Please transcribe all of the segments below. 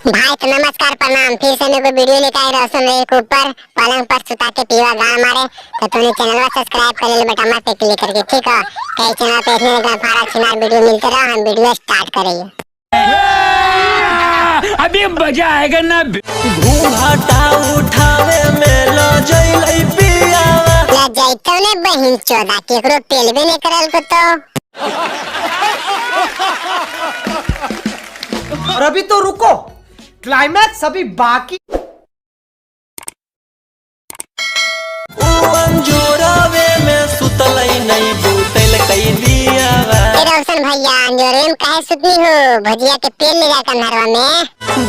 भाई तो नमस्कार प्रणाम। फिर से मेरे को वीडियो लेकर आए रोशन एक ऊपर पलंग पर सुता के पीवा गाड़ मारे तो तूने चैनल को सब्सक्राइब कर ले बेटा, मत पे क्लिक करके, ठीक है। कई चैनल पे इतने फारा छिनार वीडियो मिलते रहो। हम वीडियो स्टार्ट करेंगे। अभी मजा आएगा ना। घूंघटा उठावे में ल जइलै पियावा, ले जइतो ने बहिन चोदा केकरो पेलबे नहीं करल को तो। और अभी तो रुको, क्लाइमैक्स अभी बाकी। अंजोरावे में सुतलै नहीं बुतल कई दियावा। रोशन भैया अंजोरे में काहे सुतनी हो? भजिया के पेल ले जा कन्हरवा में।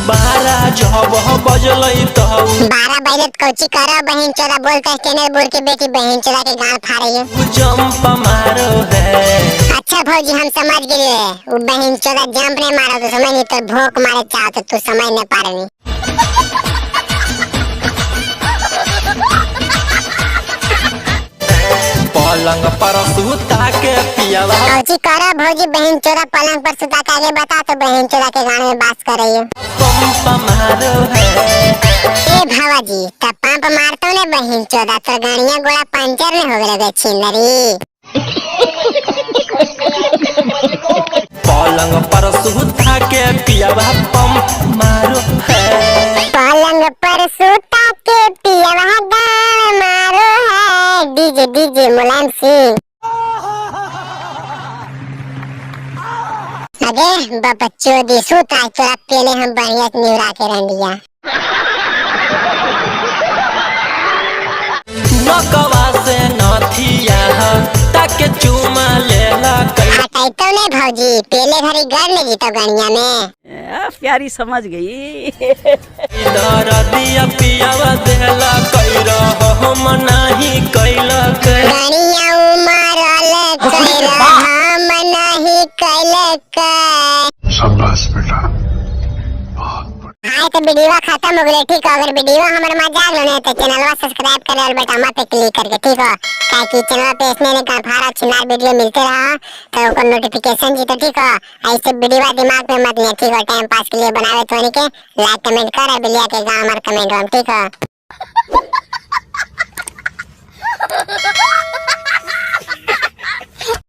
12 जब बजलै तो 12 बजे कोची करो बहिन चोदा, बोलता स्टेनर बोल के बेटी बहिन चोदा के गाल फाड़े हो। जंप मारो है। अच्छा भौजी हम समझ गए, वो बहन चोदा जंप नहीं मारा तो समझ नहीं, तो भोक मारे चाहो तो तू समझ नहीं पा रही। पलंग पर सुता के पियावा। कोची करो भौजी बहन चोदा पलंग पर सुता के, आगे बता तो बहन चोदा के गाने में बात कर रही हो। पंप मारो है। ए भावाजी तब पंप मारतो ने बहन चोदा तो गाड़ियां गोड़ा पंचर में हो गए छिंदरी। पलंग पर सुता के पियावा पंप मारो है। पलंग पर सुता के पियावा गाल मारो है। DJ DJ Mulayam Singh. अरे बच्चों दी सुता तोरा पहले हम बढ़िया निवरा के रंडिया। नकवा से नथिया ताके चुमा लेला कई। हटाइतो ने भौजी पहले घरी गड़ लेगी तो गणिया में। प्यारी समझ गई। दरदिया पियावा देला कई हम नहीं कैला कई। गणिया उमरल कैल हम नहीं कैल कई। शाबाश बेटा। हाय तो वीडियो खत्म हो गई, ठीक है। अगर वीडियो हमारे मजाक लगे तो चैनल को सब्सक्राइब कर ले बेटा, मत पे क्लिक करके, ठीक है। ताकि चैनल पे इसमें ने फारा छिनार वीडियो मिलते रहा तो उसको नोटिफिकेशन जीतो, ठीक है। ऐसे वीडियो दिमाग में मत लिया, ठीक है। टाइम पास के लिए बनावे तो नहीं के लाइक कमेंट कर बिलिया के गाँव हमारे कमेंट, ठीक है।